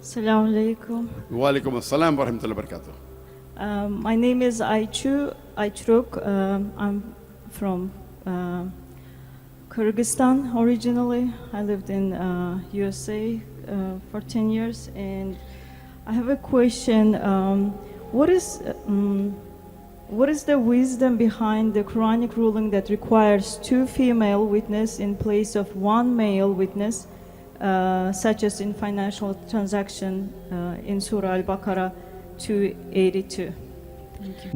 Assalamu alaikum. Walaikum assalam wa rahmatullahi wa barakatuh. My name is Aytruk. I'm from Kyrgyzstan originally. I lived in USA for 10 years, and I have a question. What is the wisdom behind the Quranic ruling that requires two female witnesses in place of one male witness, such as in financial transaction in Surah Al-Baqarah 282?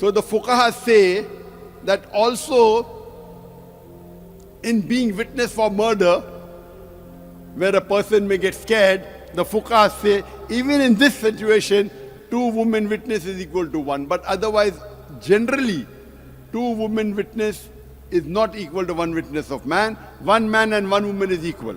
So the fuqaha say that also in being witness for murder, where a person may get scared, the fuqaha say even in this situation, two women witness is equal to one. But otherwise, generally, two women witness is not equal to one witness of man. One man and one woman is equal.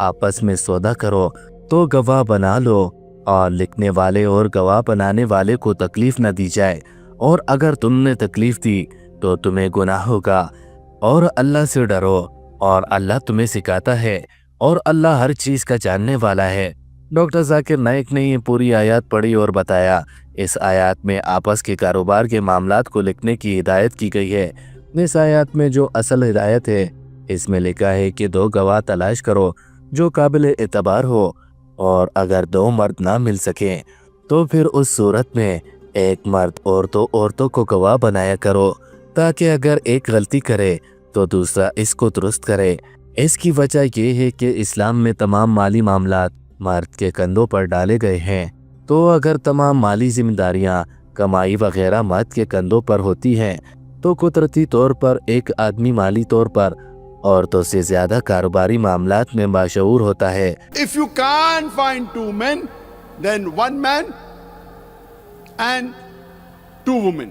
آپس میں سودا کرو تو گواہ بنا لو، اور لکھنے والے اور گواہ بنانے والے کو تکلیف نہ دی جائے، اور اگر تم نے تکلیف دی تو تمہیں گناہ ہوگا، اور اللہ سے ڈرو، اور اللہ تمہیں سکھاتا ہے، اور اللہ ہر چیز کا جاننے والا ہے۔ ڈاکٹر ذاکر نائک نے یہ پوری آیات پڑھی اور بتایا، اس آیات میں آپس کے کاروبار کے معاملات کو لکھنے کی ہدایت کی گئی ہے۔ اس آیات میں جو اصل ہدایت ہے، اس میں لکھا ہے کہ 2 گواہ تلاش کرو جو قابل اعتبار ہو، اور اگر 2 مرد نہ مل سکیں تو پھر اس صورت میں ایک مرد اور 2 عورتوں کو گواہ بنایا کرو، تاکہ اگر ایک غلطی کرے تو دوسرا اس کو درست کرے۔ اس کی وجہ یہ ہے کہ اسلام میں تمام مالی معاملات مرد کے کندھوں پر ڈالے گئے ہیں، تو اگر تمام مالی ذمہ داریاں، کمائی وغیرہ مرد کے کندھوں پر ہوتی ہیں تو قدرتی طور پر ایک آدمی مالی طور پر عورتوں سے زیادہ کاروباری معاملات میں باشعور ہوتا ہے۔ If you can't find 2 men, then 1 man and 2 women.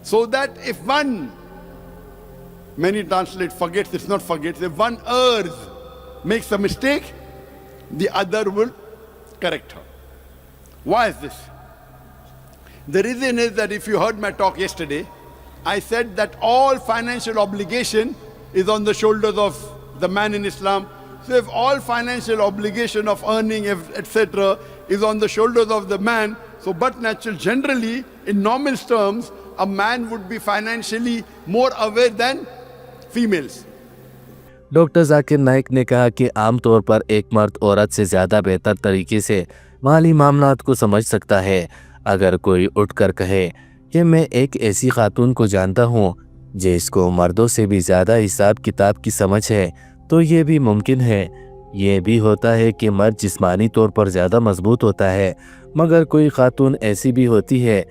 So that if one, many translate forgets, it's not forgets, if one errs, makes a mistake, the other will correct her. Why is this? The reason is that if you heard my talk yesterday, I said that all financial obligation is on the shoulders of the man in Islam. So if all financial obligation of earning, etc., is on the shoulders of the man, so but natural, generally, in normal terms, a man would be financially more aware than females. Doctor Zakir Naik نے کہا کہ عام طور پر ایک مرد عورت سے زیادہ بہتر طریقے سے مالی معاملات کو سمجھ سکتا ہے۔ اگر کوئی اٹھ کر کہے کہ میں ایک ایسی خاتون کو جانتا ہوں جس کو مردوں سے بھی زیادہ حساب کتاب کی سمجھ ہے، تو یہ بھی ممکن ہے۔ یہ بھی ہوتا ہے کہ مرد جسمانی طور پر زیادہ مضبوط ہوتا ہے، مگر کوئی خاتون ایسی بھی ہوتی ہے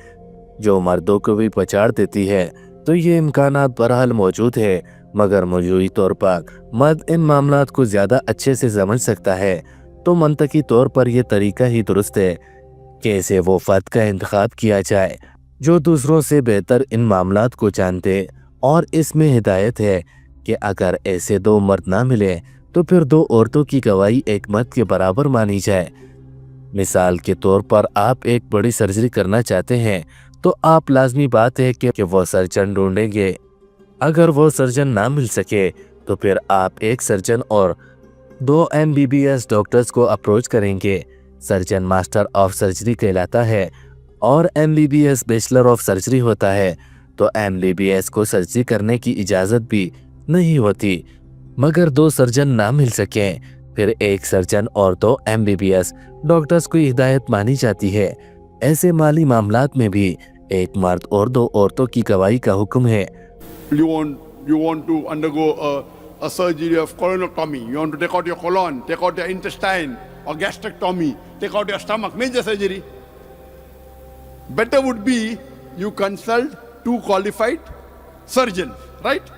جو مردوں کو بھی پچاڑ دیتی ہے، تو یہ امکانات بہرحال موجود ہے، مگر مجموعی طور پر مرد ان معاملات کو زیادہ اچھے سے سمجھ سکتا ہے۔ تو منطقی طور پر یہ طریقہ ہی درست ہے کہ اسے وہ فرد کا انتخاب کیا جائے جو دوسروں سے بہتر ان معاملات کو جانتے، اور اس میں ہدایت ہے کہ اگر ایسے 2 مرد نہ ملے تو پھر 2 عورتوں کی گواہی ایک مرد کے برابر مانی جائے۔ مثال کے طور پر آپ ایک بڑی سرجری کرنا چاہتے ہیں تو آپ لازمی بات ہے کہ وہ سرجن ڈھونڈیں گے۔ اگر وہ سرجن نہ مل سکے تو پھر آپ ایک سرجن اور 2 MBBS ڈاکٹرز کو اپروچ کریں گے۔ سرجن ماسٹر آف سرجری کہلاتا ہے اور MBBS بیچلر آف سرجری ہوتا ہے، تو MBBS کو سرجری کرنے کی اجازت بھی نہیں ہوتی۔ مگر 2 سرجن نہ مل سکیں پھر ایک سرجن اور 2 MBBS ڈاکٹرز کو ہدایت مانی جاتی ہے۔ ایسے مالی معاملات میں بھی ایک مرد اور 2 عورتوں کی گواہی کا حکم ہے۔ You want to undergo a surgery of colonectomy. You want to take out your colon, take out your intestine, or gastrectomy, take out your stomach, major surgery. Better would be you consult 2 qualified surgeons, right?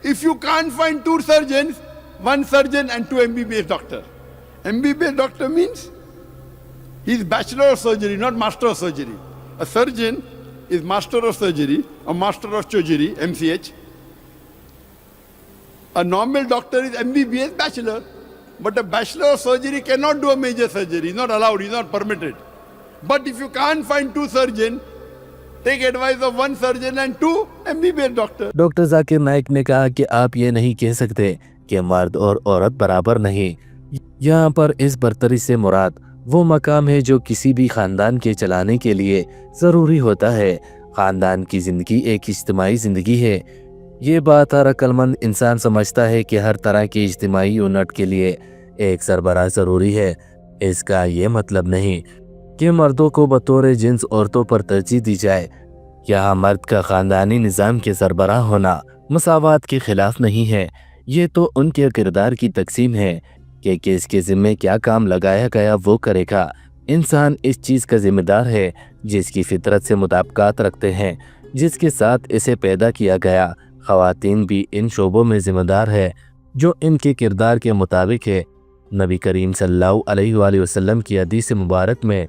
If you can't find 2 surgeons, 1 surgeon and 2 MBBS doctor. MBBS doctor means he's bachelor of surgery, not master of surgery. A surgeon is master of surgery, a master of surgery, MCH. A normal doctor is MBBS bachelor, but a bachelor of surgery cannot do a major surgery. He's not allowed, he's not permitted. But if you can't find 2 surgeons, take advice of 1 surgeon and 2 MBBS doctor. Doctor Zakir Naik نے کہا کہ آپ یہ نہیں کہہ سکتے کہ مرد اور عورت برابر نہیں۔ یہاں پر اس برتری سے مراد وہ مقام ہے جو کسی بھی خاندان کے چلانے کے لیے ضروری ہوتا ہے۔ خاندان کی زندگی ایک اجتماعی زندگی ہے۔ یہ بات ہر عقل مند انسان سمجھتا ہے کہ ہر طرح کی اجتماعی یونٹ کے لیے ایک سربراہ ضروری ہے۔ اس کا یہ مطلب نہیں کہ مردوں کو بطور جنس عورتوں پر ترجیح دی جائے۔ یہاں مرد کا خاندانی نظام کے سربراہ ہونا مساوات کے خلاف نہیں ہے، یہ تو ان کے کردار کی تقسیم ہے کہ کس کے ذمے کیا کام لگایا گیا وہ کرے گا۔ انسان اس چیز کا ذمہ دار ہے جس کی فطرت سے مطابقات رکھتے ہیں، جس کے ساتھ اسے پیدا کیا گیا۔ خواتین بھی ان شعبوں میں ذمہ دار ہے جو ان کے کردار کے مطابق ہے۔ نبی کریم صلی اللہ علیہ وآلہ وسلم کی حدیث مبارک میں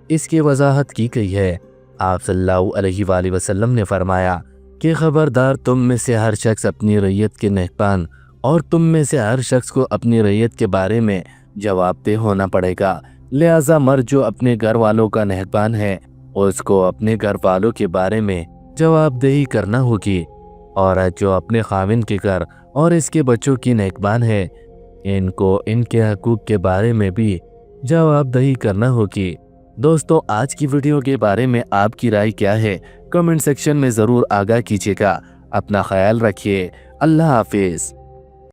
اس کی وضاحت کی گئی ہے۔ آپ صلی اللہ علیہ وآلہ وسلم نے فرمایا کہ خبردار تم میں سے ہر شخص اپنی رعیت کے نگہبان اور تم میں سے ہر شخص کو اپنی رعیت کے بارے میں جواب دہ ہونا پڑے گا۔ لہٰذا مرد جو اپنے گھر والوں کا نگہبان ہے اس کو اپنے گھر والوں کے بارے میں جواب دہی کرنا ہوگی۔ عورت جو اپنے خاوند کے گھر اور اس کے بچوں کی نگہبان ہے ان کو ان کے حقوق کے بارے میں بھی جواب دہی کرنا ہوگی۔ دوستو، آج کی ویڈیو کے بارے میں آپ کی رائے کیا ہے؟ کمنٹ سیکشن میں ضرور آگاہ کیجیے گا۔ اپنا خیال رکھیے۔ اللہ حافظ۔